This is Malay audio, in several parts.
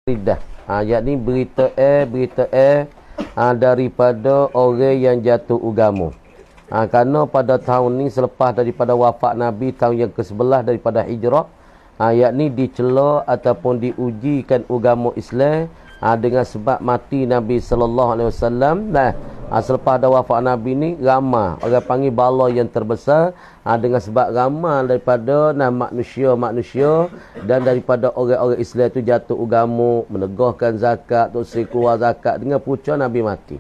Ridah. Yakni berita daripada orang yang jatuh agama. Kerana pada tahun ni selepas daripada wafat Nabi tahun yang ke-11 daripada hijrah, yakni dicela ataupun diujikan agama Islam dengan sebab mati Nabi sallallahu alaihi wasallam. Selepas ada wafat Nabi ni ramai orang panggil bala yang terbesar dengan sebab ramai daripada manusia dan daripada orang-orang Islam itu jatuh agama, menegahkan zakat, tak keluar zakat dengan punca Nabi mati.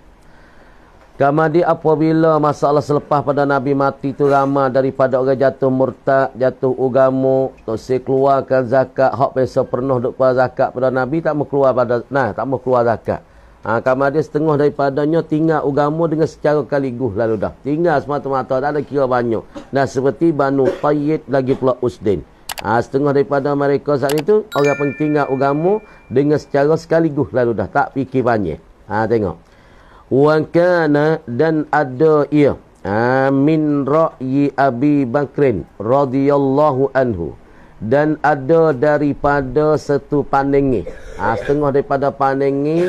Kemudian apabila masalah selepas pada Nabi mati itu ramai daripada orang jatuh murtad, jatuh agama, tak keluarkan zakat, hak biasa pernah duk keluar zakat pada Nabi tak mau keluar tak mau keluar zakat. Kemudian setengah daripadanya tinggal agama dengan secara kaligus lalu dah. Tinggal semata-mata, tak ada kira banyak. Seperti Banu Tayyid lagi pula Usdin. Setengah daripada mereka saat itu, orang pun tinggal agama dengan secara sekaligus lalu dah. Tak fikir banyak. Tengok. Wa kana dan ada ia. Min ra'yi Abi Bakrin radhiyallahu anhu. Dan ada daripada satu pandangi. Setengah daripada pandangi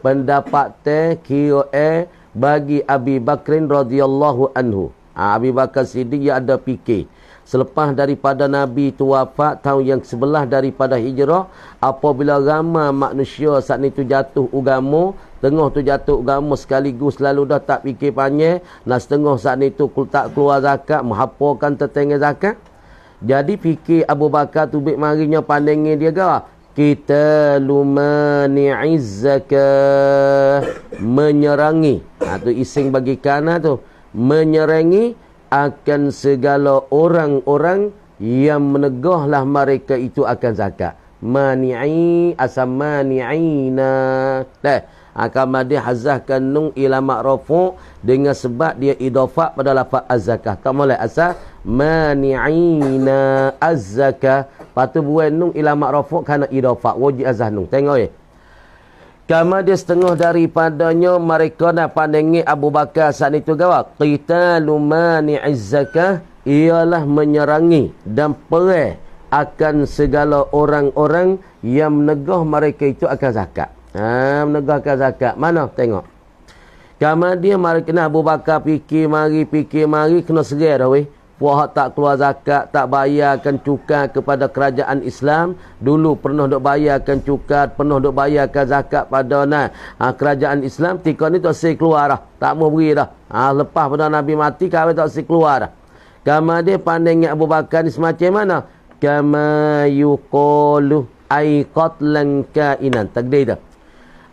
pendapat kira bagi Abi Bakrin radhiyallahu anhu. Abi Bakar Siddiq yang ada fikir. Selepas daripada Nabi itu wafat tahun yang ke-11 daripada hijrah, apabila ramai manusia saat itu jatuh agama, tengah tu jatuh agama sekaligus lalu dah tak fikir panjang, setengah saat itu tak keluar zakat, menghapakan tetangga zakat. Jadi fikir Abu Bakar tu bik marinya pandangnya dia ke? Kita lumani'iz zakah, menyerangi. Tu ising bagi kana tu. Menyerangi akan segala orang-orang yang menegahlah mereka itu akan zakat. Mani'i asam mani'ina. Kemudian hazahkan nun ila ma'rafu dengan sebab dia idafah pada lafaz az-zakah. Tak boleh asal mani'ina az-zakah. Patu buat nun ila ma'rafu kerana idafah wajib azah nun. Tengok kemudian setengah daripadanya mereka nak pandangi Abu Bakar saat itu gawa. Qitalu mani'iz zakah ialah menyerangi dan perang akan segala orang-orang yang menegah mereka itu akan zakat. Menegahkan zakat. Mana? Tengok. Kemudian mereka Abu Bakar fikir mari kena serai dah weh. Puak tak keluar zakat, tak bayarkan cukai kepada kerajaan Islam. Dulu pernah duk bayarkan cukai, pernah duk bayarkan zakat pada kerajaan Islam. Tika ni tak si keluar dah. Tak mau beri dah. Lepas pada Nabi mati, kami tak si keluar dah. Kemudian pandangnya Abu Bakar ni semacam mana? Kama yuqalu ay qatlan kainan. Takdir dah.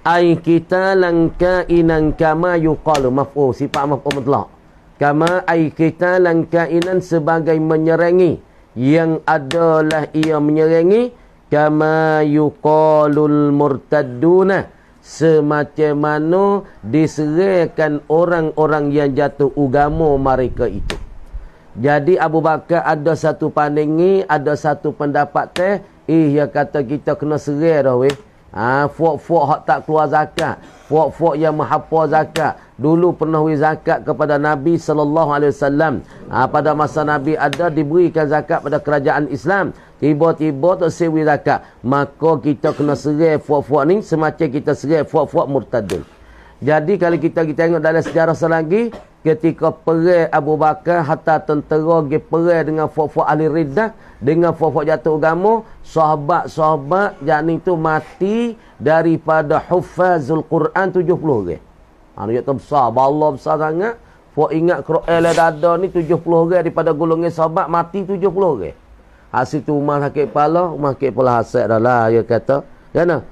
Ay kita langka inan kama yuqalu. Maf'ul, sifat maf'ul mutlaq. Kama ay kita langkainan sebagai menyerangi yang adalah ia menyerangi kama yuqalul murtadduna semacam mana diserahkan orang-orang yang jatuh agama mereka itu. Jadi Abu Bakar ada satu pandangi, ada satu pendapat ia kata kita kena serai dah weh. Fuak-fuak hak tak keluar zakat, fuak-fuak yang menghafal zakat. Dulu pernah beri zakat kepada Nabi sallallahu alaihi wasallam. Pada masa Nabi ada diberikan zakat pada kerajaan Islam. Tiba-tiba tak sewi zakat. Maka kita kena serai fuak-fuak ni semacam kita serai fuak-fuak murtadun. Jadi kalau kita tengok dalam sejarah selagi, ketika perang Abu Bakar hatta tentera pergi perang dengan fuak-fuak ahli riddah, dengan fuak-fuak jatuh agama, sahabat-sahabat yakni tu mati daripada huffazul Quran 70 orang. Dia tu besar, bala besar sangat. Fuak ingat Quran lah dada ni 70 orang daripada golongan sahabat mati 70 orang. Hasil tu rumah sakit kepala hasad dah lah dia kata. Kan?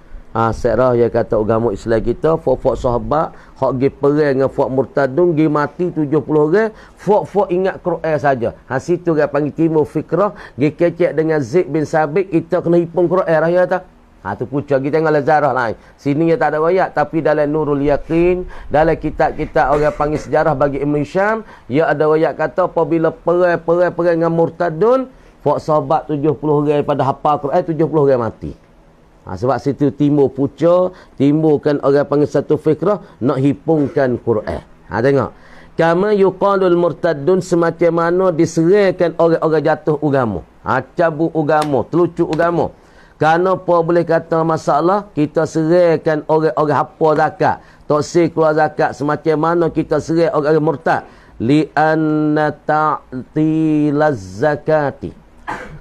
Serah dia kata agama Islam kita, fuak-fuak sahabat hak pergi perang dengan fuak murtadun pergi mati 70 orang, fuak-fuak ingat Quran saja. Situ dia panggil timur fikrah, pergi kecek dengan Zaid bin Sabit, kita kena hipung Quran raya tak? Tu pucuk kita tengok lazarah lain. Sini dia tak ada ayat, tapi dalam Nurul Yaqin, dalam kitab-kitab orang panggil sejarah bagi Ibn Hisham, dia ada ayat kata apabila perang dengan murtadun, fuak sahabat 70 orang daripada hafal Quran 70 orang mati. Sebab situ timbul pucuk, timbulkan orang panggil satu fikrah nak hipungkan Quran. Tengok. Kama yuqalul murtaddun semacam mana diserahkan orang-orang jatuh agama. Cabut agama, telucuk agama. Kenapa boleh kata masalah? Kita serahkan orang-orang hapa zakat. Tak si keluar zakat semacam mana kita serah orang murtad. Li'anna ta'tilaz zakati.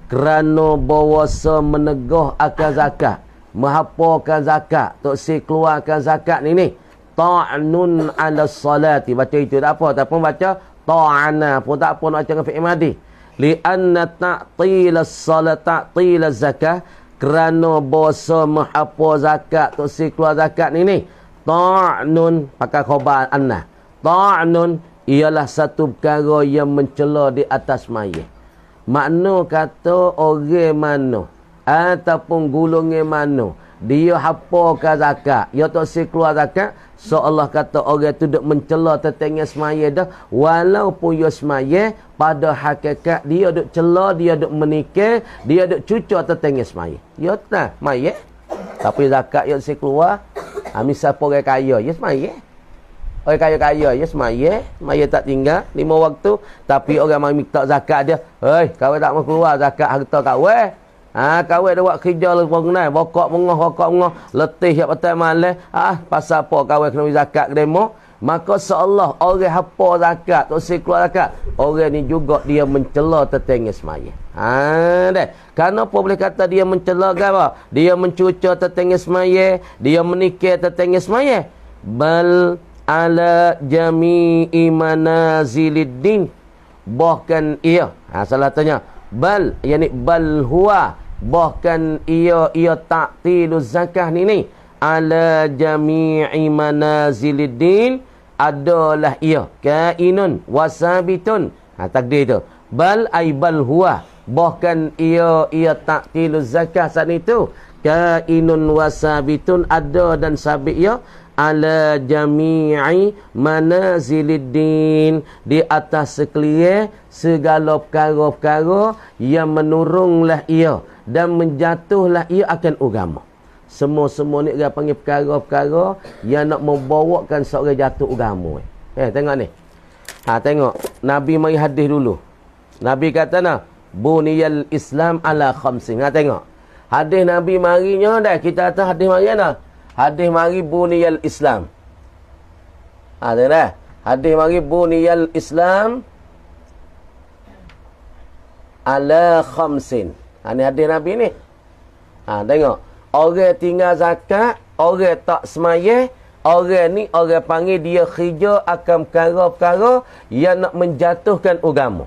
Kerana bawasa menegah akan zakat. Menghapakan zakat. Tak si keluarkan zakat ni. Ta'nun ala salati. Baca itu tak apa. Tak pun baca ta'ana pun tak apa nak baca dengan fi'il madi. Li'anna ta'tilaz salat ta'tilaz zakah. Kerana bahasa menghapa zakat tak si keluar zakat ni. Ta'nun pakai khabar anna. Ta'nun ialah satu perkara yang mencela di atas mayat. Makna kata orang mana ataupun golongan mana dia hapakan zakat, dia tak si keluar zakat, seolah kata orang tu duk mencela tetangga semaya dah, walaupun dia semaya, pada hakikat dia duk cela, dia duk menikah, dia duk cucuk tetangga semaya. Ya tak mayat. Tapi zakat dia si keluar, misal orang kaya, dia semaya. Orang kaya-kaya ya semaya, semaya tak tinggal 5 waktu, tapi orang mai minta zakat dia, "Hei, kau tak mau keluar zakat harta kau weh." Kau ada buat kerja lepas kenal, bokok mengah, letih yak patah malam. Pasal apa kau kena zakat ke demo? Maka seolah orang hapa zakat, tak si keluar zakat, orang ni juga dia mencela tetangga semaya. Dah. Kenapa boleh kata dia mencela ke apa? Dia mencucuk tetangga semaya, dia menikah tetangga semaya. Bal ala jami'i manaziliddin. Bahkan ia, salah tanya. Bal, yani bal huwa. Bahkan ia ta'tilu zakah ni ala jami'i manaziliddin, adalah ia kainun wasabitun. Takdir tu. Bal ay bal huwa. Bahkan ia ta'tilu zakah saat itu kainun wasabitun, ada dan sabit ia ala jami'i manaziliddin, di atas sekalian segala perkara-perkara yang menurunglah ia dan menjatuhlah ia akan agama. Semua ni dia panggil perkara-perkara yang nak membawakan seorang jatuh agama. Tengok ni. Tengok. Nabi mari hadis dulu. Nabi kata buniyal Islam ala khamsin. Tengok. Hadis Nabi marinya dah. Kita kata hadis mari dah. Hadis mari buniyal Islam. Tengok dah. Hadis mari buniyal Islam ala khamsin. Ini hadis Nabi ni. Tengok. Orang tinggal zakat, orang tak semaya, orang ni orang panggil dia kerja akan perkara-perkara yang nak menjatuhkan agama.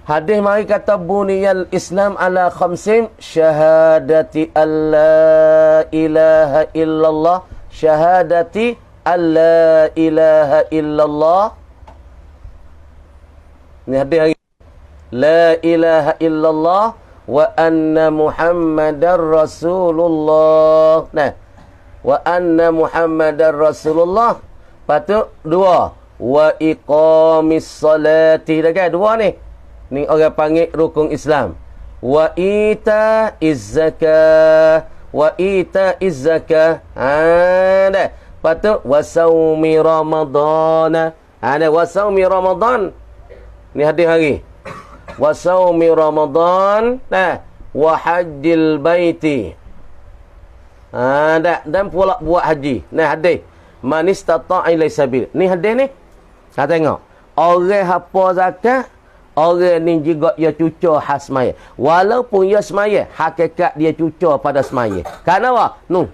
Hadis mari kata buniyal Islam ala khamsin, syahadati alla ilaha illallah, syahadati alla ilaha illallah. Ni hadis hari. La ilaha illallah wa anna Muhammadar Rasulullah. Wa anna Muhammadar Rasulullah. Patut dua. Wa iqamis salati. Dah kan dua ni. Ni orang panggil rukun Islam. Wa ita'iz zakah. Wa ita'iz zakah. Dah. Patut wa saumi Ramadhan. Dah wa saumi Ramadan. Ni hadis hari. Wa saumi Ramadan, wa hajjil baiti. Dan pula buat haji. Hadis. Man istata'a ilaihi sabil. Ni hadis ni. Tengok. Orang hapa zakat, orang ni juga dia cucur khas semaya. Walaupun dia semaya, hakikat dia cucur pada semaya. Kerana apa?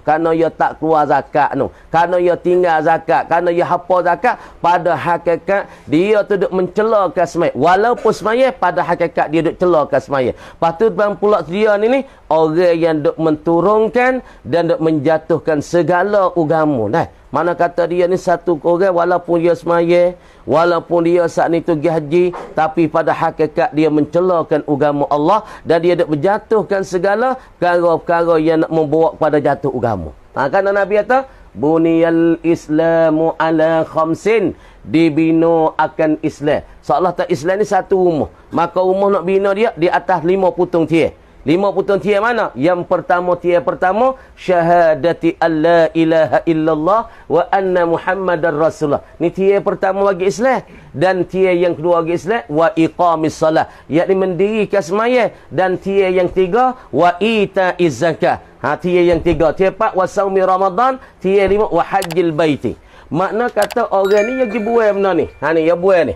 Kerana dia tak keluar zakat. Kerana dia tinggal zakat. Kerana dia hapa zakat, pada hakikat dia tu duk mencelakan semaya. Walaupun semaya, pada hakikat dia duk celakan semaya. Patut bang pula dia ni orang yang duk menturunkan dan duk menjatuhkan segala agama. Mana kata dia ni satu orang walaupun dia semaya, walaupun dia saat ni tu pergi haji, tapi pada hakikat dia mencelakan agama Allah dan dia nak menjatuhkan segala perkara-perkara yang nak membawa kepada jatuh agama. Kerana Nabi kata, buniyal Islamu ala khamsin, dibina akan Islam. Seolah tak Islam ni satu rumah. Maka rumah nak bina dia di atas 5 putung tiang. 5 putun tiada mana? Yang pertama, tiada pertama, syahadati alla ilaha illallah wa anna Muhammadar Rasulullah. Ni tiada pertama bagi Islam. Dan tiada yang kedua bagi Islam, wa iqamis salah, yakni mendirikan sembahyang. Dan tiada yang tiga, wa itaiz zakah. Tiada yang tiga. Tiada empat, wa saumi Ramadan. Tiada lima, wa hajjil baiti. Makna kata orang ni yang dibuat benda ni. Ni yang buat ni.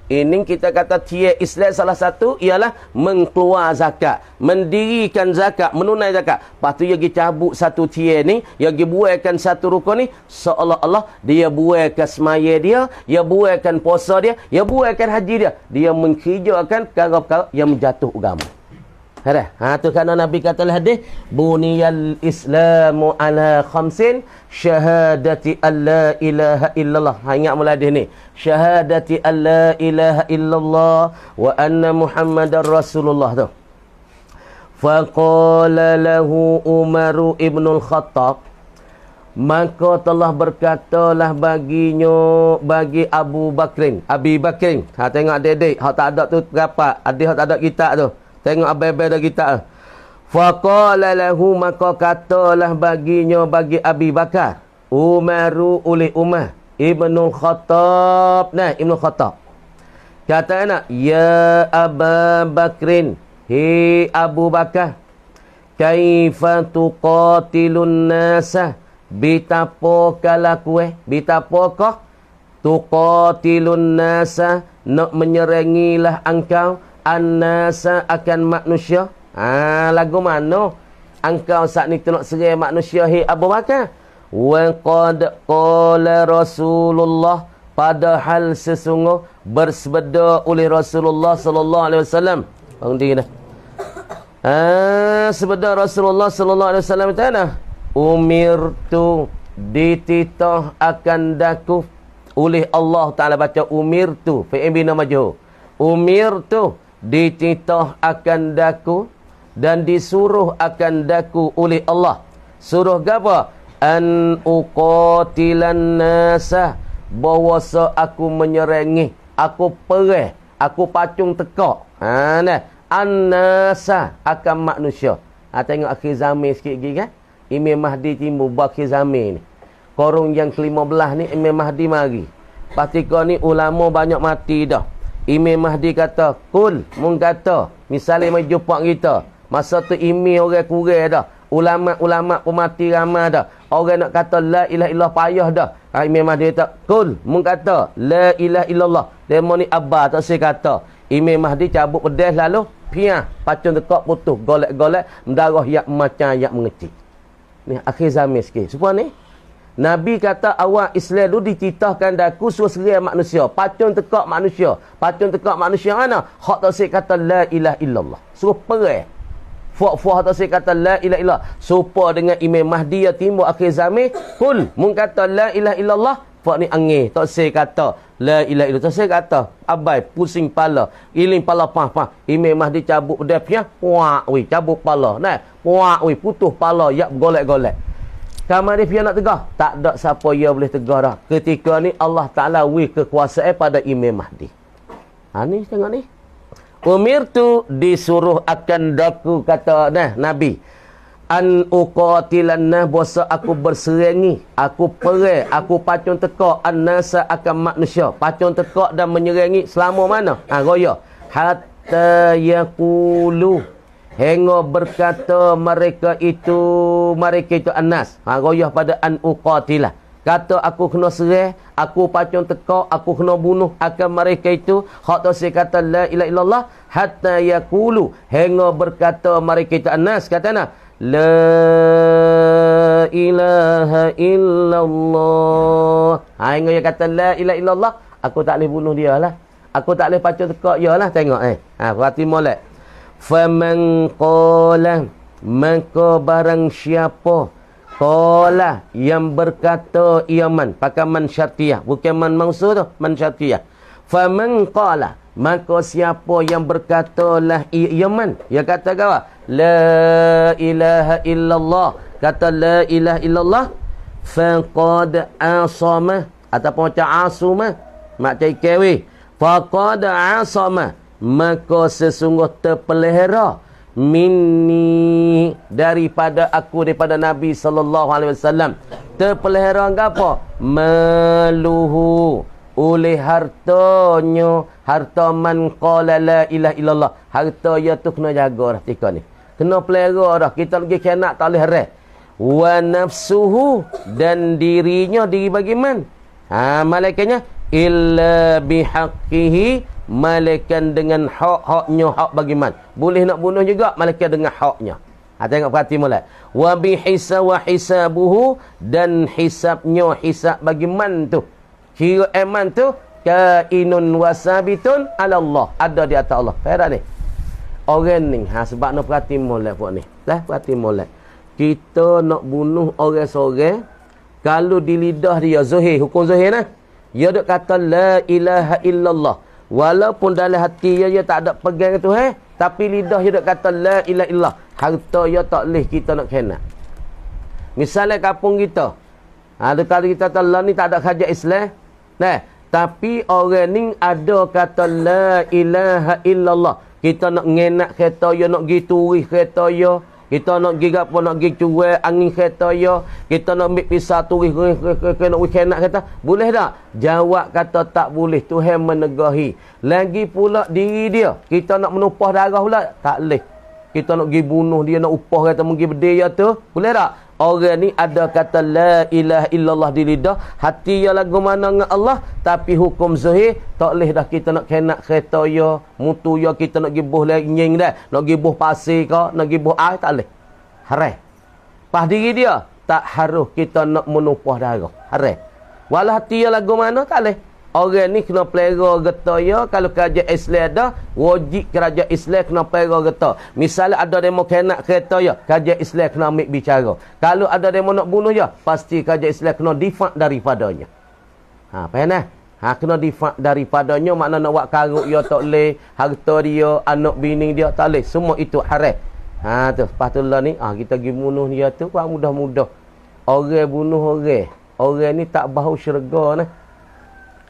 Ini kita kata tiada Islam salah satu ialah mengkeluar zakat, mendirikan zakat, menunai zakat. Lepas tu dia pergi cabut satu tiada ni, dia pergi buatkan satu rukun ni, seolah-olah dia buatkan semaya dia buatkan puasa dia buatkan haji dia. Dia mengkerjakan perkara-perkara yang menjatuh agama. Tu kerana Nabi kata hadis, buniyal islamu ala khamsin syahadati alla ilaha illallah. Ingat mula hadis ni, syahadati alla ilaha illallah wa anna Muhammadar Rasulullah tu. Faqala lahu Umar ibnul Khattab, maka telah berkatalah baginya, bagi Abu Bakrin, Abi Bakrin. Tengok adik-adik, hak tak ada tu berapa? Adik hak tak ada kitab tu. Tengok abai-abai dah kita. Faqala lahu, maka katalah baginya, bagi Abi Bakar, Umaru oleh Umar Ibnul Khattab. Ibnul Khattab. Kata anak, ya Aba Bakrin, hi Abu Bakar, kaifa tuqatilun nasa, bitapakah laku bitapakah tuqatilun nasa, nak menyerangilah engkau an-nasa akan manusia. Lagu mana engkau saat ni tu nak serang manusia, hi Abu Bakar? Wa qad qala Rasulullah, padahal sesungguh bersabda oleh Rasulullah sallallahu alaihi wasallam. Bang diri dah. Sabda Rasulullah sallallahu alaihi wasallam tanya, umirtu, dititah akan daku oleh Allah Taala. Baca umirtu fi'il bina majhul. Umirtu, dititah akan daku dan disuruh akan daku oleh Allah. Suruh apa? An uqatilan nasa, bahawasa aku menyerangi, aku perih, aku pacung tekak. An-nasa akan manusia. Tengok akhir zaman sikit lagi kan. Imam Mahdi timbul akhir zaman ni. Korung yang ke-15 ni Imam Mahdi mari. Patika ni ulama banyak mati dah. Imam Mahdi kata, kul, mung kata, misalnya mai jumpa kita, masa tu imam orang kurang dah, ulama-ulama pemati ramai dah, orang nak kata la ilaha illallah payah dah. Imam Mahdi kata, kul, mung kata la ilaha illallah. Demo ni abah tak saya kata. Imam Mahdi cabut pedas lalu piah, pacun tekak putus, golek-golek mendarah yak macam yak mengecil. Ni akhir zaman sikit. Supaya ni Nabi kata awak Islam tu dititahkan daku suruh serang manusia. Pacun tekak manusia. Pacun tekak manusia mana? Hak tak sik kata la ilaha illallah. Suruh perang. Fuak-fuak tak sik kata la ilaha illallah. Supaya dengan Imam Mahdi yang timbul akhir zaman, kul mung kata la ilaha illallah, fuak ni angin. Tak sik kata la ilaha illallah. Tak sik kata abai pusing pala, iling pala pah-pah. Imam Mahdi cabut dah piah, puak oi, cabut pala. Puak oi, putus pala, yak golek-golek. Kamar dia nak tegah, tak ada siapa yang boleh tegah dah. Ketika ni Allah Ta'ala wi kekuasaan pada Imam Mahdi. Ni tengok ni. Umir tu disuruh akan daku, kata Nabi. An uqatilan, bahasa aku berserangi, aku perang, aku pacung tekak an-nasa akan manusia. Pacung tekak dan menyerangi selama mana? Raya. Hatta yaqulu, hingga berkata mereka itu anas. Royah pada an uqatilah. Kata aku kena serang, aku pacung tekak, aku kena bunuh akan mereka itu. Hak tu saya kata la ilaha illallah. Hatta yaqulu, hingga berkata mereka itu anas. Kata la ilaha illallah. Hingga dia kata la ilaha illallah, aku tak boleh bunuh dia lah. Aku tak boleh pacung tekak dia lah. Tengok berarti molek. Faman qala, maka barang siapa, qala yang berkata iaman, pakai man syartiyah, bukan man mausul tu, man syartiyah. Faman qala, maka siapa yang berkata lah iaman, dia kata apa? La ilaha illallah, kata la ilaha illallah, faqad asama, ataupun macam asuma, macam ikewi, faqad asama, maka sesungguh terpelihara minni, daripada aku, daripada Nabi sallallahu alaihi wasallam. Terpelihara apa? Maluhu, oleh hartanya, harta man qala la ilaha illallah. Harta ya tu kena jaga dah ketika ni. Kena pelihara dah. Kita lagi kena tak boleh haram. Wa nafsuhu, dan dirinya, diri bagaimana? Malaikatnya illa bihaqqihi, malaikat dengan hak-haknya, hak bagaimana? Boleh nak bunuh juga malaikat dengan haknya. Tengok perhati mulai. Wa hisabuhu, dan hisabnya, hisab bagaimana tu? Kira iman tu kainun wasabitun ala Allah, ada di atas Allah. Faham ni? Orang ni sebab nak perhati molek puak ni. Perhati molek. Kita nak bunuh orang seorang, kalau di lidah dia zahir, hukum zahir nah. Dia dok kata la ilaha illallah. Walaupun dalam hati dia tak ada pegang tu tapi lidah dia dok kata la ilaha illallah. Harta dia tak leh kita nak kena. Misalnya kampung kita. Kalau kita tahu ni tak ada hajat Islam. Tapi orang ni ada kata la ilaha illallah. Kita nak ngenak kereta dia, nak pergi turis kereta dia. Kita nak pergi apa, nak pergi cuai angin kereta dia. Kita nak ambil pisah turis, nak kena kereta. Boleh tak? Jawab kata tak boleh. Tuhan menegahi. Lagi pula diri dia. Kita nak menumpah darah pula. Tak boleh. Kita nak pergi bunuh dia, nak upah kata pergi berdaya tu. Boleh tak? Orang ni ada kata la ilaha illallah di lidah, hati dia lagu mana dengan Allah, tapi hukum zahir tak boleh dah kita nak kena kereta ya, mutu ya, kita nak gibuh nying dah, nak gibuh pasir ke, nak gibuh air, tak boleh. Haram. Pas diri dia tak harus kita nak menumpah darah. Haram. Walau hati dia lagu mana, tak boleh. Orang ni kena pelera getah ya. Kalau kerajaan Islam ada, wajib kerajaan Islam kena pelera getah. Misalnya ada demo kena kereta ya, kerajaan Islam kena ambil bicara. Kalau ada demo nak bunuh ya, pasti kerajaan Islam kena difak daripadanya. Faham nah? Kena difak daripadanya, makna nak buat karuk ya tak boleh, harta dia, anak bini dia tak boleh. Semua itu haram. Tu, lepas tu lah ni, kita pergi bunuh dia tu, mudah-mudah. Orang bunuh orang ni tak bau syurga nah.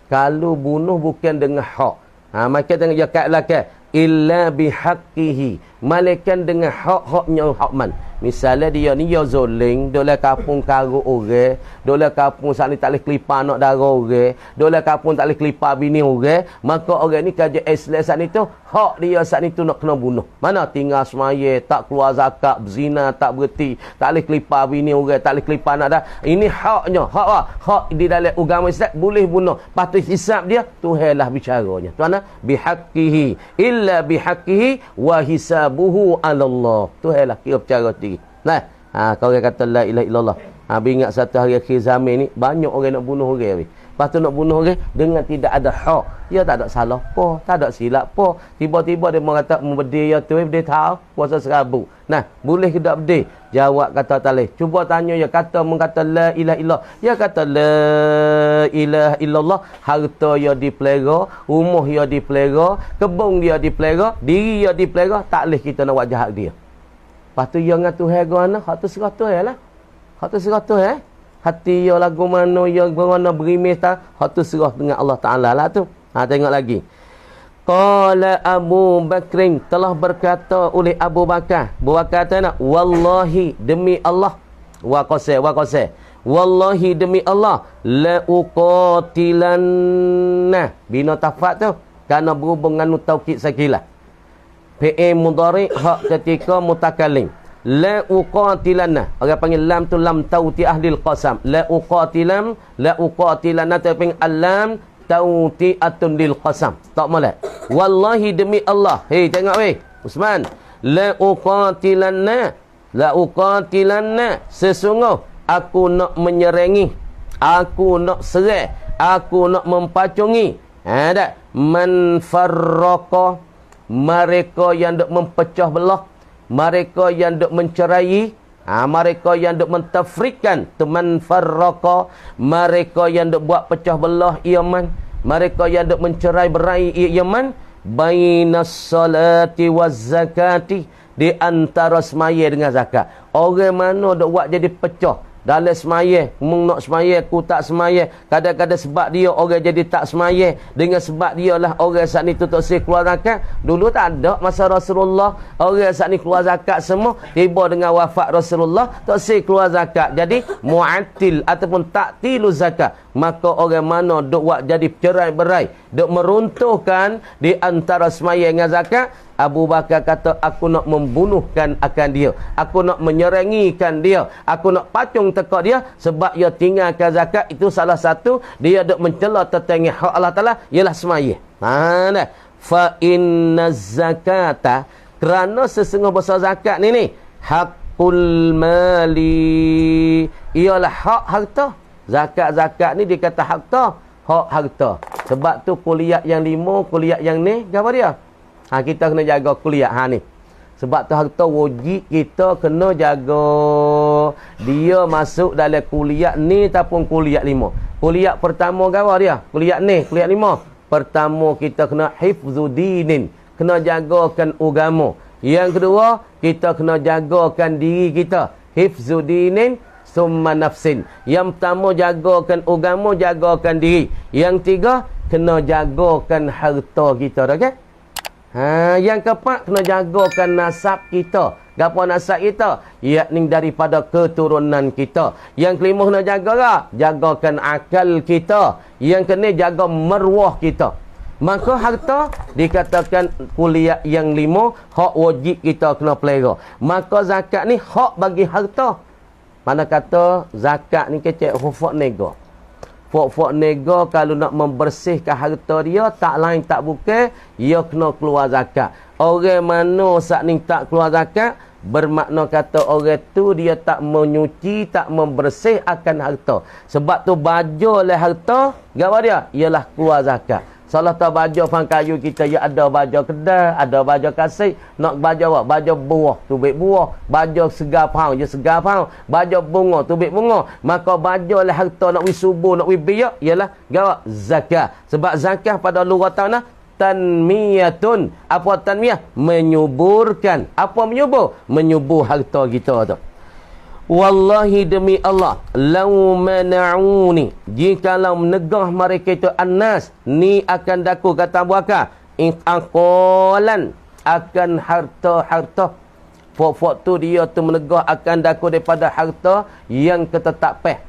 Kalau bunuh bukan dengan hak. Maka tengok jakat lakan. Illa bihaqqihi. Malaikat dengan hak-haknya hak man. Misalnya dia ni dia zoling, dolah kampung karuk orang, dolah kampung saat ni tak boleh kelipar anak dara orang, dolah kampung tak boleh kelipar bini orang, maka orang ni kerja Islam saat ni tu, hak dia saat ni tu nak kena bunuh. Mana tinggal semaya, tak keluar zakat, berzina, tak berhenti, tak boleh kelipar bini orang, tak boleh kelipar anak dah. Ini haknya, hak di dalam agama Islam boleh bunuh. Patut hisab dia, Tuhanlah bicaranya. Tuan bihaqqihi, illa bihaqqihi wa hisabuhu 'ala Allah. Tuhanlah kira bicara tu. Kau orang kata la ilaha illallah. Ingat satu hari akhir zaman ni banyak orang nak bunuh orang. Lepas tu nak bunuh orang dengan tidak ada hak. Dia tak ada salah apa, tak ada silap apa. Tiba-tiba dia kata membedi ya tu, dia tahu puasa serabu. Boleh ke tak bedi? Jawab kata tak boleh. Cuba tanya ya, kata mengata la ilaha illallah. Dia kata la ilaha illallah, harta dia dipelera, rumah dia dipelera, kebun dia dipelera, diri dia dipelera, tak boleh kita nak buat jahat dia. Lepas tu dia dengan Tuhan gana, hak tu serah Tuhan lah. Hak tu serah Tuhan. Hati dia lagu mana, dia berana berimis tak, hak tu serah dengan Allah Ta'ala lah tu. Tengok lagi. Qala Abu Bakrin, telah berkata oleh Abu Bakar. Abu Bakar kata, wallahi demi Allah. Wa qasai. Wallahi demi Allah. La uqatilanna. Bina tafat tu. Kerana berhubung dengan taukid sakilah. Fi'il mudhari' hak ketika mutakallim. La uqatilanna. Orang panggil lam tu lam tauti ahlil qasam. La uqatilanna tapi alam tauti'atun lil qasam. Tak molek. Wallahi demi Allah. Hei tengok weh Usman. La uqatilanna. Sesungguh aku nak menyerangi. Aku nak serang. Aku nak mempacungi. Man farraqa, mereka yang duk mempecah belah, mereka yang duk mencerai, mereka yang duk mentafrikan, teman farraqa, mereka yang duk buat pecah belah iaman, mereka yang duk mencerai berai iaman, bainas salati waz zakati, di antara semaya dengan zakat. Orang mana duk buat jadi pecah dalam semaya, mung nak semaya, aku tak semaya. Kadang-kadang sebab dia orang jadi tak semaya. Dengan sebab dia lah orang saat ni tu tak boleh keluar zakat. Dulu tak ada masa Rasulullah. Orang saat ni keluar zakat semua. Tiba dengan wafat Rasulullah, tak boleh keluar zakat. Jadi, mu'atil ataupun taktilu zakat. Maka orang mana duk buat jadi cerai-berai, duk meruntuhkan di antara semaya dengan zakat, Abu Bakar kata, aku nak membunuhkan akan dia. Aku nak menyerangikan dia. Aku nak pacung tekak dia. Sebab dia tinggalkan zakat. Itu salah satu. Dia duk mencela tentang hak Allah Ta'ala. Ialah semaya. Nah. Fa inna zakata. Kerana sesungguh besar zakat ni. Hakul mali. Ialah hak harta. Zakat-zakat ni dia kata harta. Hak harta. Sebab tu kuliah yang 5, kuliah yang ni. Apa dia? Kita kena jaga kuliah ni. Sebab tu harta wajib kita kena jaga. Dia masuk dalam kuliah ni ataupun kuliah 5. Kuliah pertama apa dia? Kuliah ni, kuliah 5. Pertama kita kena hifzudinin. Kena jagakan agama. Yang kedua, kita kena jagakan diri kita. Hifzudinin summa nafsin. Yang pertama jagakan agama, jagakan diri. Yang tiga, kena jagakan harta kita, dah kan? Yang keempat, kena jagakan nasab kita. Gapo nasab kita? Yakni daripada keturunan kita. Yang kelima kena jaga lah. Jagakan akal kita. Yang keenam, jaga maruah kita. Maka harta dikatakan kuliah yang 5, hak wajib kita kena pelihara. Maka zakat ni hak bagi harta. Mana kata zakat ni kecek hufak nego. Fok-fok nega kalau nak membersihkan harta dia, tak lain tak bukan, dia kena keluar zakat. Orang mana saat ni tak keluar zakat, bermakna kata orang tu dia tak menyuci, tak membersih akan harta. Sebab tu baju oleh harta, apa dia? Ialah keluar zakat. Salah tak baju fang kayu kita, ya ada baju kedai, ada baju kasih, nak baju apa? Baju buah, tubik buah, baju segar pau, je segar pau, baju bunga, tubik bunga. Maka baju oleh harta nak wi subuh, nak wi biak, ialah gawa zakat. Sebab zakat pada luar tanah tanmiyatun. Apa tanmiyah? Menyuburkan. Apa menyubur? Menyubur harta kita tu. Wallahi demi Allah, lau mana'uni, jikalau menegah mereka itu annas, ni akan daku kata Abu Bakar, aqalan akan harta-harta. Fok-fok tu dia tu menegah akan daku daripada harta yang ketetapeh.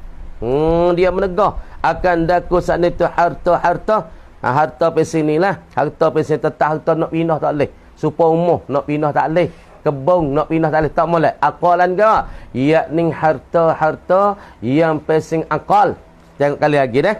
Dia menegah akan daku saat itu harta-harta. Harta pesi ni lah, harta pesi tetap, harta nak pindah tak boleh. Supaya umum nak pindah tak boleh. Kebun nak pindah tak boleh, tak boleh. Aqalan ke? Yakni harta-harta yang pesing akal. Tengok kali lagi dah.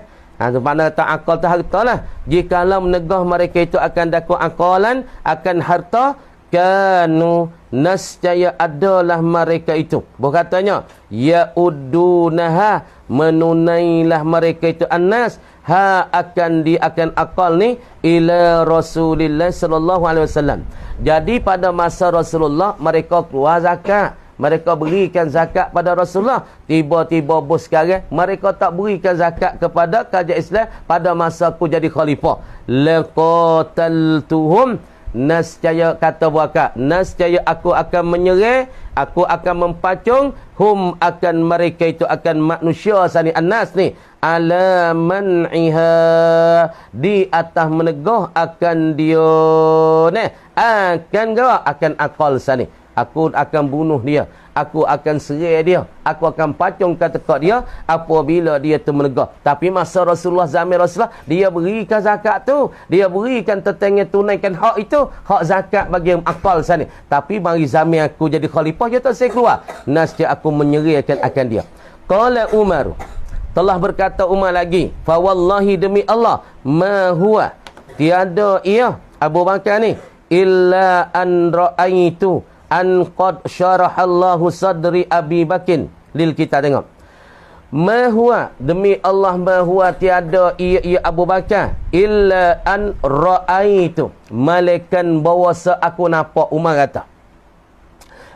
Mana kata akal tu harta lah. Jikalau menegah mereka itu akan daku aqalan, akan harta, kanu nascaya adalah mereka itu. Berkatanya, ya'udunaha, menunailah mereka itu annas, akan akal ni ila Rasulillah sallallahu alaihi wasallam. Jadi pada masa Rasulullah mereka keluar zakat, mereka berikan zakat pada Rasulullah. Tiba-tiba bos sekarang mereka tak berikan zakat kepada kerajaan Islam pada masa aku jadi khalifah. Laqataltuhum, nascaya kata Bakar, nascaya aku akan menyerang, aku akan mempacung hum akan mereka itu, akan manusia sani annas ni, ala man'iha, di atas menegah akan dia ni, akan gak akan akal sani. Aku akan bunuh dia, aku akan serai dia, aku akan pacung kata-kata dia apabila dia tu menegah. Tapi masa Rasulullah, zaman Rasulullah, dia berikan zakat tu, dia berikan tetangga tunaikan hak itu, hak zakat bagi akal sana. Tapi mari zaman aku jadi khalifah, dia tak saya keluar, nascaya aku menyerahkan akan dia. Qala Umar, telah berkata Umar lagi, fa wallahi demi Allah, ma huwa, tiada ia Abu Bakar ni, illa an ra'aitu an qad syarahallahu sadri Abi Bakin lil kita. Tengok, ma huwa, demi Allah, ma huwa, tiada ia Abu Bakar, illa an ra'aitu, malaikan bahawasa aku nampak. Umar kata,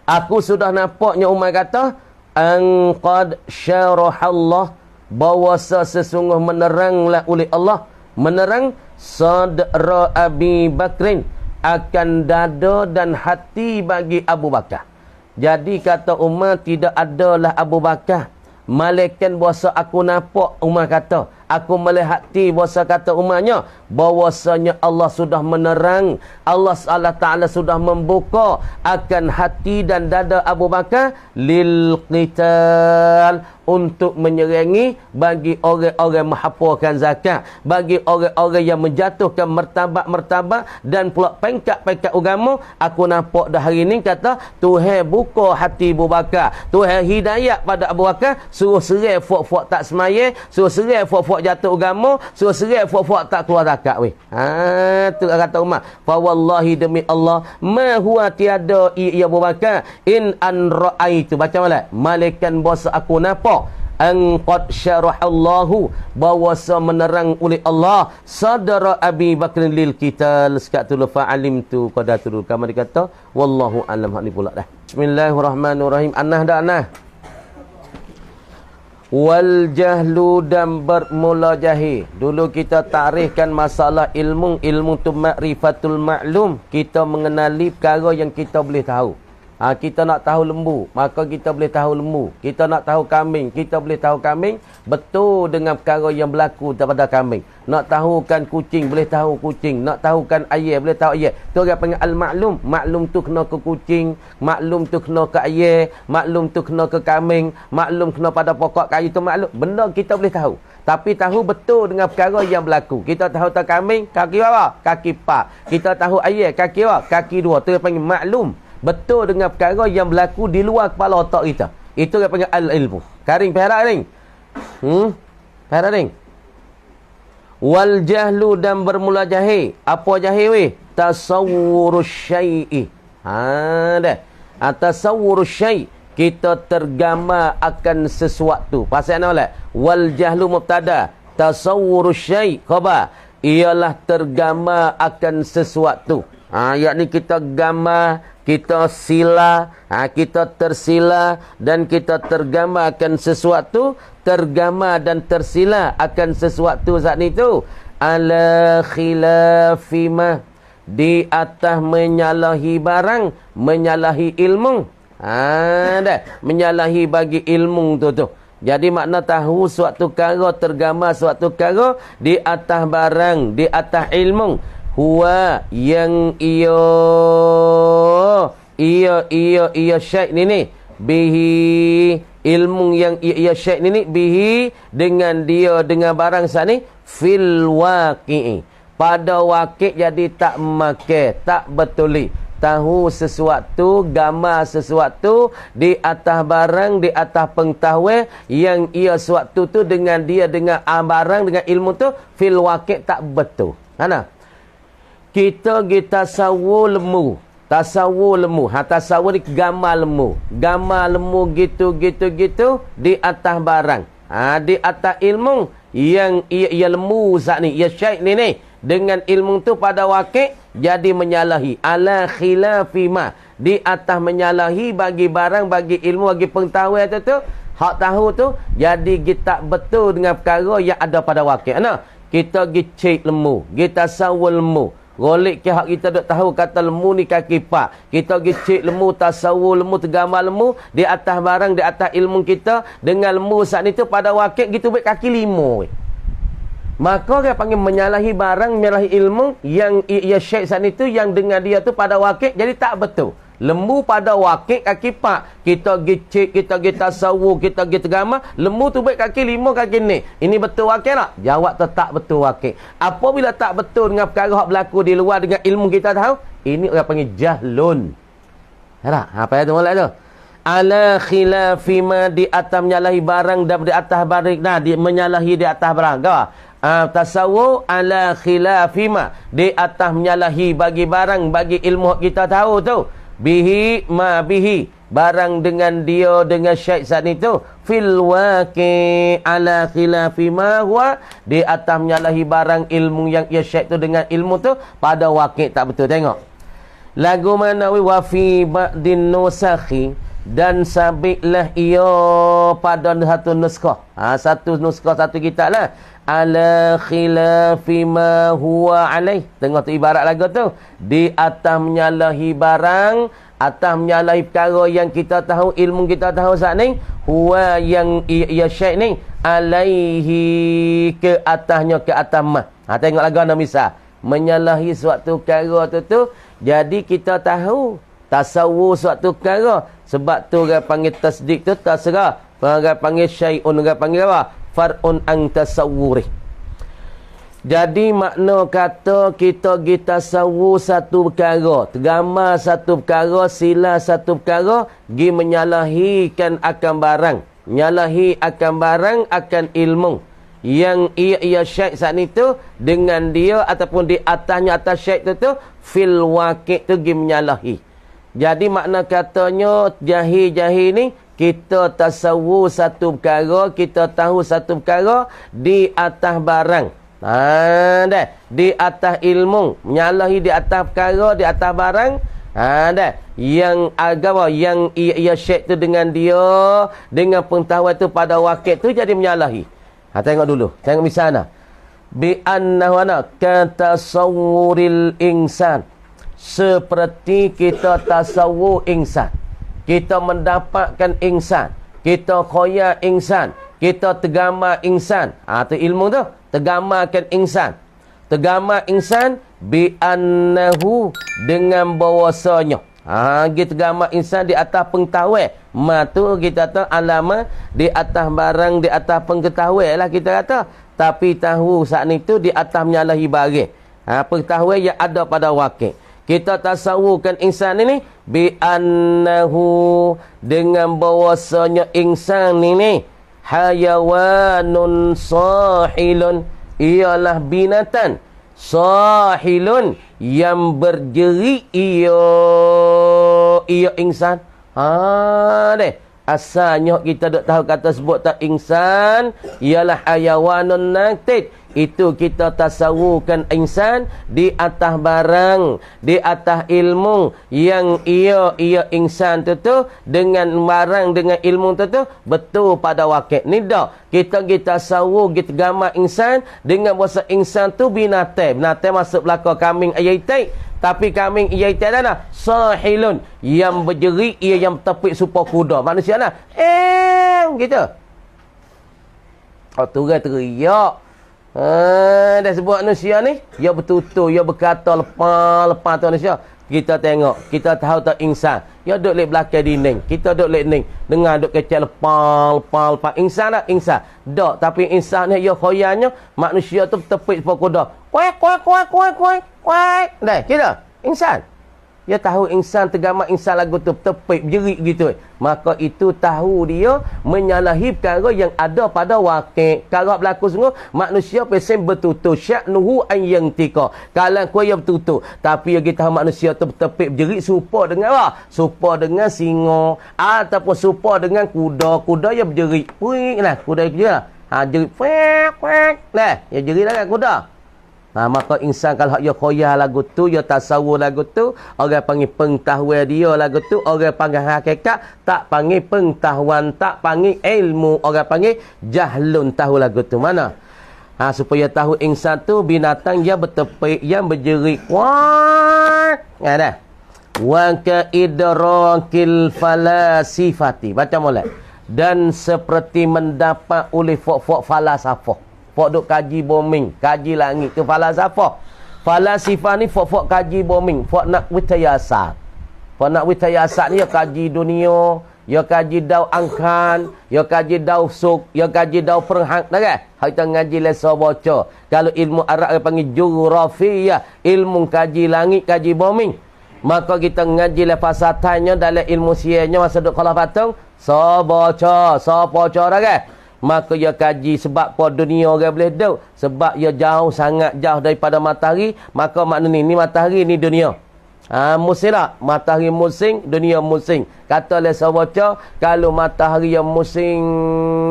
aku sudah nampaknya, Umar kata, an qad syarahallah, bahawasa sesungguh meneranglah oleh Allah, menerang sadra Abi Bakrin, akan dada dan hati bagi Abu Bakar. Jadi kata Umar, tidak adalah Abu Bakar Malaikat bahasa aku nampak, Umar kata. Aku melihat bahasa kata umarnya, bahwasanya Allah sudah menerang, Allah Ta'ala sudah membuka akan hati dan dada Abu Bakar lil qital, untuk menyerangi bagi orang-orang menghapuskan zakat, bagi orang-orang yang menjatuhkan martabat-martabat dan pula pengkat-pengkat agama. Aku nampak dah hari ni, kata Tuhan buka hati Abu Bakar, Tuhan hidayat pada Abu Bakar, suruh serai fok-fok tak semaya, suruh serai fok-fok jatuh agama, suruh serai fok-fok tak keluar zakat weh. Tu kata Umar, fa wallahi, demi Allah, ma huwa tiada ya Abu Bakar in an ra'aitu, baca mana malaikat bahasa aku nampak an qad syarahallahu, bahwasa menerang oleh Allah sadara Abi Bakr lil qital, sekat tu fa'alim tu qadatul, kama dikata wallahu alam. Hak ni pula dah. Bismillahirrahmanirrahim. Anah dah anah. Wal jahlu, dan bermula jahil. Dulu kita takrifkan masalah ilmu tu ma'rifatul ma'lum, kita mengenali perkara yang kita boleh tahu. Kita nak tahu lembu, maka kita boleh tahu lembu. Kita nak tahu kambing, kita boleh tahu kambing betul dengan perkara yang berlaku daripada kambing. Nak tahukan kucing, boleh tahu kucing. Nak tahukan ayam, boleh tahu ayam. Tu orang panggil al-maklum. Maklum tu kena ke kucing, maklum tu kena ke ayam, maklum tu kena ke kambing, maklum kena pada pokok kayu tu maklum. Benda kita boleh tahu. Tapi tahu betul dengan perkara yang berlaku. Kita tahu tak kambing, kaki apa? Kaki 4. Kita tahu ayam, kaki apa? Kaki 2. Tu orang panggil maklum. Betul dengan perkara yang berlaku di luar kepala otak kita. Itu dia panggil al-ilmu. Karing, perak ring. Perak ring. Wal jahlu, dan bermula jahil. Apa jahil weh? Tasawwurus syai'i. Dah. Tasawwurus syai'. Kita tergambar akan sesuatu. Pasal mana lah? Wal jahlu mubtada. Tasawwurus syai' khabar. Ialah tergambar akan sesuatu. Yakni kita gambar, kita sila, kita tersila dan kita tergambar akan sesuatu, tergambar dan tersila akan sesuatu saat itu. Ala khilafima, di atas menyalahi barang, menyalahi ilmu. Dah, menyalahi bagi ilmu tu. Jadi makna tahu suatu perkara, tergambar suatu perkara di atas barang, di atas ilmu. Huwa, yang ia syait ni bihi, ilmu yang ia syait ni bihi, dengan dia, dengan barang saat ni, fil waqi'i, pada waqi'. Jadi tak makai, tak betuli. Tahu sesuatu, gambar sesuatu di atas barang, di atas pengetahuan yang ia suatu tu dengan dia, dengan barang, dengan ilmu tu, fil waqi' tak betul. Mana? Kita tasawur lembu. Tasawur lembu. Tasawur ni gambar lembu. Gambar lembu gitu di atas barang. Di atas ilmu yang ia lembu saat ni, ia syait ni. Dengan ilmu tu pada waqi' jadi menyalahi. Ala khilafima, di atas menyalahi bagi barang, bagi ilmu, bagi pengetahuan tu. Hak tahu tu jadi kita betul dengan perkara yang ada pada waqi'. Kita cek lembu, kita tasawur lembu. Golek ke hak kita duk tahu kata lembu ni kaki 4. Kita pergi cek lembu, tasawur lembu, tergambar lembu di atas barang, di atas ilmu kita, dengan lembu saat itu pada waqi' gitu baik kaki 5. Maka dia panggil menyalahi barang, menyalahi ilmu yang ia syait saat itu, yang dengan dia tu pada waqi' jadi tak betul. Lembu pada waqi' kaki 4. Kita pergi cek, kita pergi tasawur, kita pergi tergambar, lembu tu baik kaki 5, kaki ni. Ini betul waqi' tak? Jawab tu tak betul waqi'. Apabila tak betul dengan perkara yang berlaku di luar dengan ilmu kita tahu, ini orang panggil jahlun. Tak? Apa yang tu mulai tu? Ala khilafima, di atas menyalahi barang dan di atas barang. Menyalahi di atas barang. Tasawur ala khilafima, di atas menyalahi bagi barang, bagi ilmu kita tahu tu. Bihi ma bihi, barang dengan dia, dengan syait saat itu, fil waqi' ala khilafi ma huwa, di atas menyalahi barang ilmu yang ia syait tu dengan ilmu tu pada waqi' tak betul. Tengok lagu mana wa fi ba'din nusakhi, dan sabitlah ia pada satu nuskah. Satu nuskah, satu kitab lah. Ala khilafi ma huwa alaih. Tengok tu ibarat lagu tu. Di atas menyalahi barang, atas menyalahi perkara yang kita tahu, ilmu kita tahu saat ni, huwa yang ia syekh ni alaihi ke atasnya, ke atas mah. Tengok lagu anda misal menyalahi suatu perkara tu, jadi kita tahu tasawur suatu perkara. Sebab tu orang panggil tasdik tu tasrah, orang panggil syai'un, orang panggil apa? Far'un an tasawwuri. Jadi makna kata kita tasawur satu perkara, tergamar satu perkara, sila satu perkara, gi menyalahikan akan barang, nyalahi akan barang, akan ilmu yang ia syekh saat itu dengan dia ataupun di atasnya, atas syekh tu fil waqi' tu gi menyalahi. Jadi makna katanya jahil-jahil ni kita tasawur satu perkara, kita tahu satu perkara di atas barang. Di atas ilmu, menyalahi di atas perkara, di atas barang. Yang agama, yang ia syekh tu dengan dia, dengan pengetahuan tu pada wakil tu jadi menyalahi. Tengok dulu, tengok misalnya. Bi annahu ana katasawuril insan. Seperti kita tasawur insan. Kita mendapatkan insan. Kita khoyar insan. Kita tergamar insan. Tu ilmu tu. Tergamarkan insan. Tergamar insan bi annahu dengan bahawasanya. Kita tergamar insan di atas pengetahuan. Tu kita tahu alama di atas barang, di atas pengetahuan lah kita kata. Tapi tahu saat itu di atas menyalahi barang. Pengetahuan yang ada pada wakil. Kita tasawurkan insan ini bi annahu dengan bahawasanya insan ini hayawanun sahilun, ialah binatang sahilun yang berjerit, ia insan. Asalnya kita dok tahu kata sebut tak insan ialah hayawanun natik. Itu kita tasawurkan insan di atas barang, di atas ilmu yang ia insan tu dengan barang, dengan ilmu tu betul pada wakil. Ni dah kita tasawur, kita gambar insan dengan bahasa insan tu binatang. Binatang masuk belakang kambing ayaitai. Tapi kambing ayaitai dah sahilun yang berjerit, ia yang tepik supaya kuda. Manusia lah gitu. Turun teriak. Dah sebut manusia ni, dia bertutur, dia berkata lepas tu manusia. Kita tengok, kita tahu tak insan. Dia duduk lek belakang dinding. Kita duduk lek ning. Dengar duduk kecil lepas. Insan lah, insan. Dok, tapi insan ni dia khoyarnya manusia tu tepik sepuluh kuda. Kuek. Dah, kita insan. Dia tahu insan tergamar insan lagu tu tepik jerit gitu. Maka itu tahu dia menyalahi perkara yang ada pada wakil. Kalau berlaku sungguh manusia pesen bertutur sya'nuhu an yantika. Kalau kau yang bertutur, tapi kita tahu manusia tu tepik jerit serupa dengan apa? Serupa dengan singa ataupun serupa dengan kuda. Kuda yang berjerit. Puing lah, kuda yang jerit. Jerit kuek. Lah, ya jerit lah kuda. Maka insan kalau dia khoyah lagu tu, dia tasawur lagu tu, orang panggil pengetahuan dia lagu tu, orang panggil hakikat, tak panggil pengetahuan, tak panggil ilmu, orang panggil jahlun tahu lagu tu. Mana? Supaya tahu insan tu binatang yang bertepik, yang berjerit. Wah! Dah. Wa ka idrakil falasifati. Baca molek. Dan seperti mendapat oleh fok-fok falasafah. Fok duk kaji bombing, kaji langit tu falasafah. Falasifah ni fok kaji bombing, fok nak witayasat. Fok nak witayasat ni ya kaji dunia, ya kaji dau angkan, ya kaji dau suk, ya kaji dau perhang dah kan? Kita ngaji lesa baca. Kalau ilmu Arab dia panggil geografia, ilmu kaji langit, kaji bombing. Maka kita ngaji le fasatannya dalam ilmu sianya masa duk kala patung, so baca dah kan? Maka ia kaji sebab apa dunia orang boleh duduk. Sebab ia jauh, sangat jauh daripada matahari. Maka maknanya ni matahari ni dunia. Musim lah. Matahari musim, dunia musim. Kata oleh sahabat, kalau matahari yang musim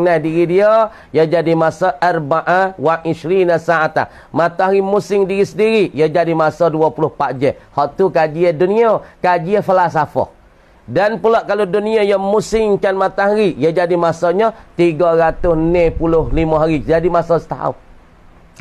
nah diri dia, ia jadi masa arba'ah wa ishrina sa'ata. Matahari musim diri sendiri, ia jadi masa 24 jam. Hak tu kajian dunia, kajian falasafah. Dan pula kalau dunia yang musingkan matahari, ia jadi masanya 365 hari. Jadi masa setahun.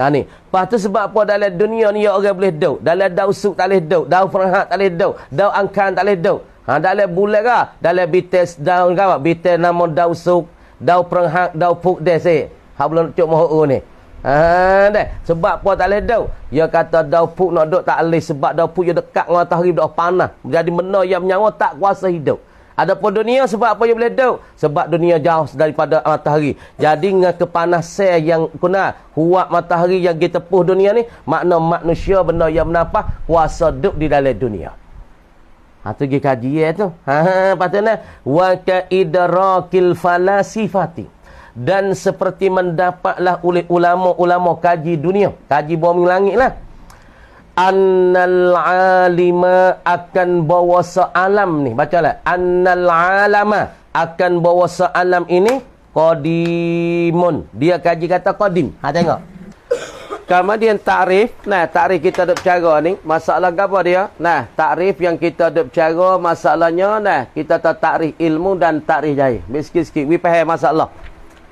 Ni. Lepas tu sebab apa dalam dunia ni orang boleh duduk. Dalam daun suk tak boleh duduk. Daun perhat tak boleh duduk. Daun angkan tak boleh duduk. Dalam bulan ke? Dalam bites daun ke? Bites nama daun suk, daun perhak, daun puk desi. Ha belum cuk moho ni. Dah. Sebab apa tak boleh daun? Dia kata daun puk nak duk tak boleh sebab daun puk dia dekat dengan matahari dah panas. Jadi benda yang menyawa tak kuasa hidup. Adapun dunia sebab apa dia boleh duduk? Sebab dunia jauh daripada matahari. Jadi dengan kepanasan yang kena huak matahari yang kita tepuh dunia ni, makna manusia benda yang menapa kuasa duduk di dalam dunia. Tu pergi kaji tu. Patutnya wa ka idrakil falasifati. Dan seperti mendapatlah oleh ulama-ulama kaji dunia, kaji bumi langit lah. Annal alima akan bawa sealam ni. Bacalah. Annal alama akan bawa sealam ini qadimun. Dia kaji kata qadim. Tengok. Kemudian takrif. Nah, takrif kita ada bercara ni. Masalah apa dia? Nah, takrif yang kita ada bercara masalahnya, nah, kita tahu takrif ilmu dan takrif jahil. Sikit-sikit. We faham masalah.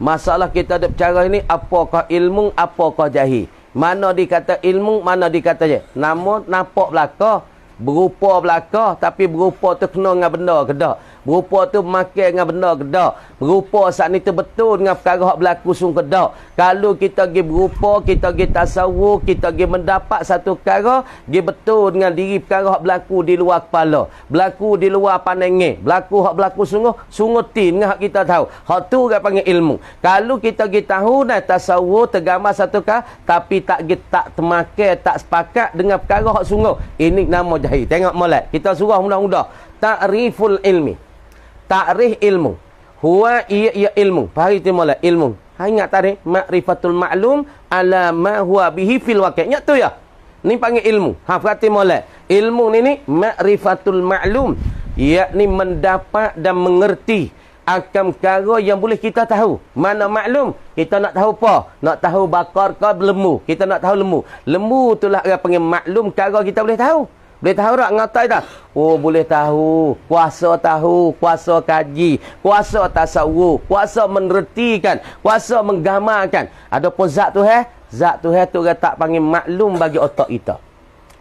Masalah kita ada bercara ini, apakah ilmu, apakah jahil. Mana dikata ilmu, mana dikata je. Namun nampak belaka, berupa belaka, tapi berupa tu kena dengan benda ke tak? Berupa tu makan dengan benda ke tak? Berupa saat ni tu betul dengan perkara yang berlaku sungguh ke tak? Kalau kita pergi berupa, kita pergi tasawuf, kita pergi mendapat satu perkara, pergi betul dengan diri perkara yang berlaku di luar kepala, berlaku di luar pandangan, berlaku sungguh tin dengan hak kita tahu. Hak tu orang panggil ilmu. Kalau kita pergi tahu dan tasawuf tergambar satu perkara, tapi tak termakan, tak sepakat dengan perkara hak sungguh, ini nama jahil. Tengok molek. Kita surah mudah-mudah. Ta'riful ilmi. Ta'rif ilmu. Huwa iya ilmu. Faham itu molek. Ilmu. Ingat tarikh. Ma'rifatul ma'lum ala ma huwa bihi fil waqi'. Ingat tu ya. Ni panggil ilmu. Faham molek. Ilmu ni ma'rifatul ma'lum. Yakni mendapat dan mengerti akan perkara yang boleh kita tahu. Mana maklum? Kita nak tahu apa? Nak tahu bakar ke lembu. Kita nak tahu lembu. Lembu itulah orang panggil maklum perkara kita boleh tahu. Boleh tahu tak? Ngatai tak? Oh, boleh tahu. Kuasa kaji, kuasa tasawuf, kuasa menertikan, kuasa menggambarkan. Adapun zat tu zat tu orang tak panggil maklum bagi otak kita.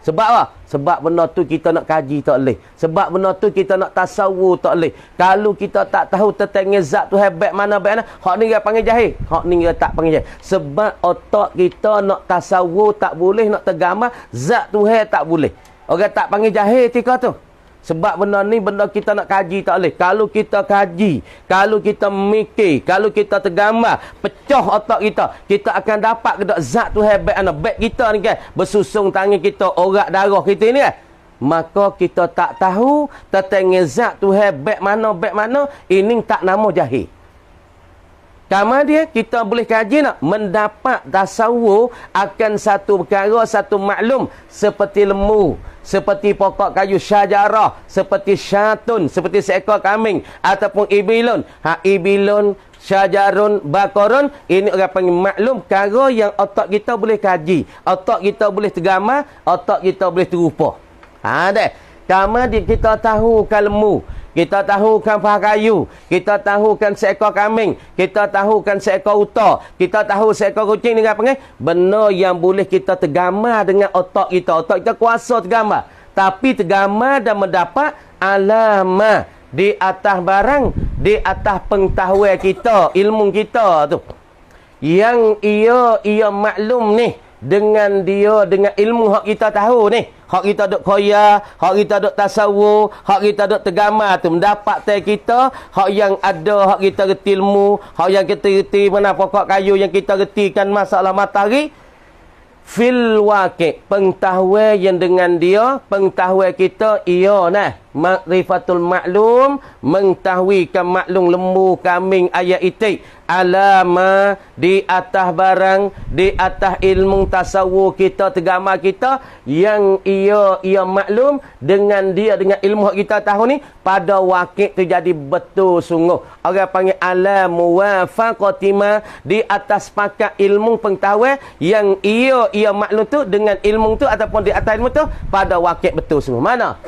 Sebab apa? Sebab benda tu kita nak kaji tak boleh. Sebab benda tu kita nak tasawuf tak boleh. Kalau kita tak tahu tentang zat tu baik mana, hak ni dia panggil jahil. Hak ni dia tak panggil jahil. Sebab otak kita nak tasawuf tak boleh, nak tergambar, zat tu tak boleh. Orang tak panggil jahil ketika tu. Sebab benda ni benda kita nak kaji tak boleh. Kalau kita kaji, kalau kita mikir, kalau kita tergambar, pecah otak kita, kita akan dapat ke tak zat tu baik mana. Baik kita ni kan, bersusung tangan kita, orak darah kita ni kan. Maka kita tak tahu tentang zat tu baik mana, ini tak nama jahil. Kemudian kita boleh kaji nak mendapat tasawuf akan satu perkara, satu maklum seperti lembu, seperti pokok kayu syajarah, seperti syatun, seperti seekor kambing ataupun ibilun. Ibilun, syajarun, bakorun, ini orang panggil maklum perkara yang otak kita boleh kaji, otak kita boleh tergambar, otak kita boleh terupa. Dah. Kemudian kita tahu lembu, kita tahukan paha kayu, kita tahukan seekor kambing, kita tahukan seekor unta, kita tahu seekor kucing dengan apa? Benda yang boleh kita tergambar dengan otak kita. Otak kita kuasa tergambar. Tapi tergambar dan mendapat alamah di atas barang, di atas pengetahuan kita, ilmu kita tu. Yang ia maklum ni dengan ilmu hak kita tahu ni. Hak kita duk koya, hak kita duk tasawuf, hak kita duk tergambar tu mendapat tai kita, hak yang ada, hak kita reti ilmu, hak yang kita reti mana pokok kayu yang kita retikan masalah matahari fil waqi', pengetahuan yang dengan dia, pengetahuan kita ia ma'rifatul maklum, mengetahuikan maklum lembu, kambing, ayat itik, alama di atas barang, di atas ilmu tasawuf kita, tergambar kita yang ia maklum dengan dia, dengan ilmu yang kita tahu ni pada waqi' tu jadi betul sungguh. Orang panggil ala muwafaqatima, di atas pakat ilmu pengetahuan yang ia maklum tu dengan ilmu tu ataupun di atas ilmu tu pada waqi' betul sungguh. Mana?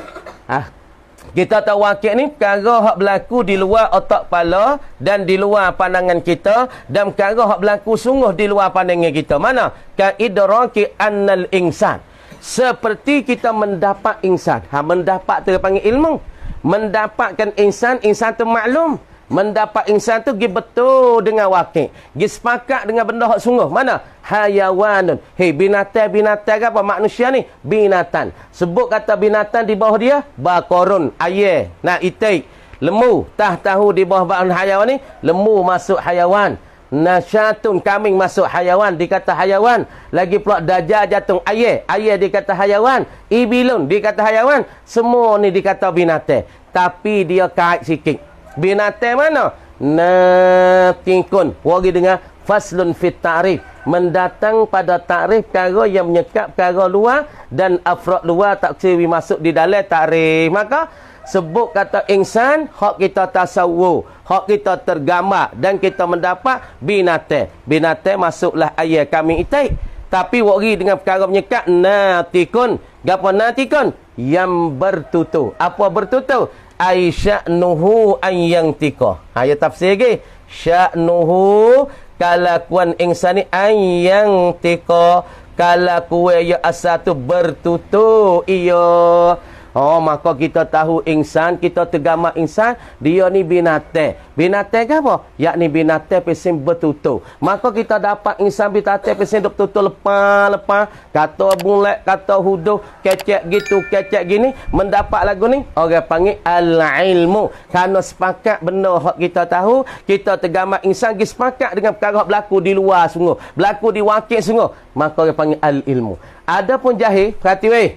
Kita tahu waqi' ni perkara hak berlaku di luar otak kepala dan di luar pandangan kita, dan perkara hak berlaku sungguh di luar pandangan kita. Mana? Ka idraki annal insan. Seperti kita mendapat insan. Mendapat tu panggil ilmu. mendapatkan insan tu maklum. Mendapat insan tu pergi betul dengan wakil. Pergi sepakat dengan benda hak sungguh. Mana? Hayawanun. Hei, binatang apa manusia ni? Binatang. Sebut kata binatang di bawah dia, bakorun, ayah, nak itik, lembu. Tahu di bawah bahan hayawan ni, lembu masuk hayawan. Nasyatun, kambing masuk hayawan, dikata hayawan. Lagi pula dajjal jatung ayah dikata hayawan. Ibilun dikata hayawan. Semua ni dikata binatang. Tapi dia kait sikit. Binatang mana? Natikun. Wagi dengan faslun fit ta'rif. Mendatang pada ta'rif perkara yang menyekap perkara luar dan afrad luar tak kira masuk di dalam ta'rif. Maka sebut kata insan, hak kita tasawwur, hak kita tergambar dan kita mendapat binatang. Binatang masuklah ayat kami itik. Tapi wagi dengan perkara menyekap natikun. Gapo natikun? Yang bertutur. Apa bertutur? Ai sya'nuhu an yantika. Ayat tafsir lagi. Sya'nuhu kalakuan insan ni an yantika. Kalakuan ya asal tu bertutur. Iya. Oh, maka kita tahu insan, kita tergambar insan, dia ni binatang. Binatang ke apa? Yakni binatang pesan bertutur. Maka kita dapat insan binatang pesan bertutur lepas. Kata bulat, kata huduh, kecek gitu, kecek gini. Mendapat lagu ni, orang panggil al-ilmu. Kerana sepakat benda yang kita tahu, kita tergambar insan, kita sepakat dengan perkara yang berlaku di luar sungguh. Berlaku di wakil sungguh. Maka orang panggil al-ilmu. Adapun jahil, perhati weh.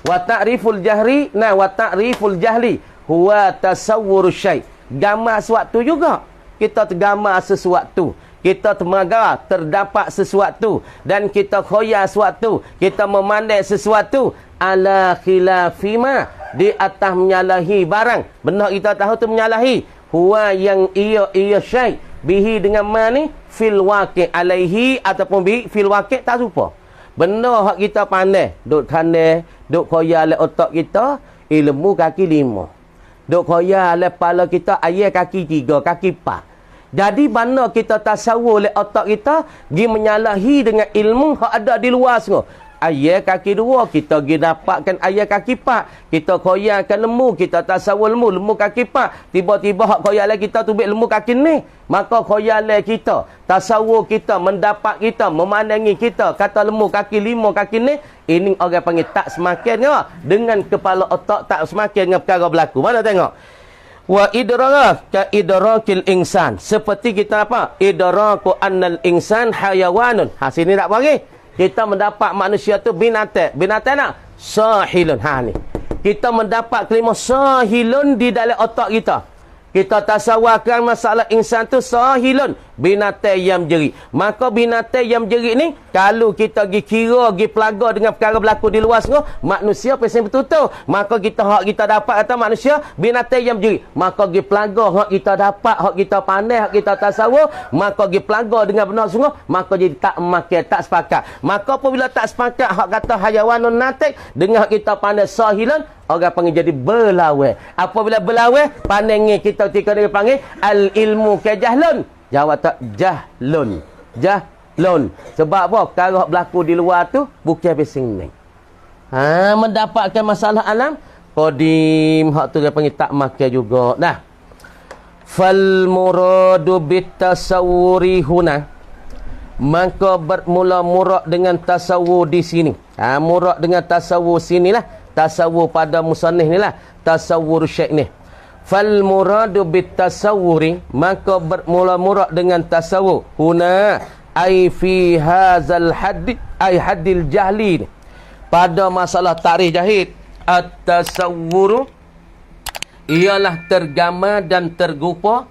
Wa ta'riful jahri wa ta'riful jahli huwa tasawwur syai'. Gambar sesuatu juga. Kita tergambar sesuatu. Kita terdapat sesuatu dan kita khoyal sesuatu. Kita memandai sesuatu ala khilafima, di atas menyalahi barang. Benda kita tahu tu menyalahi. Huwa yang ia syai' bihi dengan mani fil waqi' alaihi ataupun bi fil waqi' tak serupa. Benda hak kita pandai, duk tandai, duk khoyal le otak kita, ilmu kaki 5. Duk khoyal le kepala kita, ayat kaki 3, kaki 4. Jadi benda kita tasawur le otak kita, pergi menyalahi dengan ilmu hak ada di luar semua. Ayat kaki 2, kita pergi dapatkan ayat kaki 4. Kita khoyalkan lembu, kita tasawur lembu kaki 4. Tiba-tiba hak khoyal kita tu ambil lembu kaki ni. Maka khoyal kita, tasawur kita, mendapat kita, memandangi kita, kata lembu kaki 5 kaki ni, ini orang panggil tak semakin ke? Dengan kepala otak tak semakin dengan perkara berlaku. Mana tengok? Wa idraka ka idrakil insan. Seperti kita apa? Idraku annal insan hayawanun. Ha, sini tak bagi. Kita mendapat manusia tu binatang. Binatang nak? Sahilun. Ha ni. Kita mendapat kelima sahilun di dalam otak kita. Kita tasawwarkan masalah insan tu sahilun, binatang yang jerit. Maka binatang yang jerit ni, kalau kita pergi kira, pergi pelaga dengan perkara berlaku di luar sana, manusia pasti bertutur. Maka hak kita dapat atau manusia, binatang yang jerit. Maka pergi pelaga, hak kita dapat, hak kita pandai, hak kita tasawur, maka pergi pelaga dengan benar semua, maka jadi tak makin, tak sepakat. Maka apabila tak sepakat, hak kata hayawanun natik, dengan hak kita pandai sahilun, orang panggil jadi berlawan. Apabila berlawan, pandangnya kita ketika dia panggil al-ilmu ke jahlun. Jawab tak jahlun. Jahlun. Sebab apa? Perkara berlaku di luar tu bukan bising ni. Ha, mendapatkan masalah alam qadim, hak tu dia panggil tak makan juga. Nah. Fal muradu bitasawwuri huna. Maka bermula murad dengan tasawur di sini. Ha, murad dengan tasawur sinilah. Tasawur pada musannif ni lah. Tasawur syekh ni. Fal muradu bitasawuri. Maka bermula murad dengan tasawur. Huna. Ay fi hazal haddi. Ay haddil jahli. Pada masalah tarikh jahil. At-tasawuru. Ialah tergambar dan tergupa.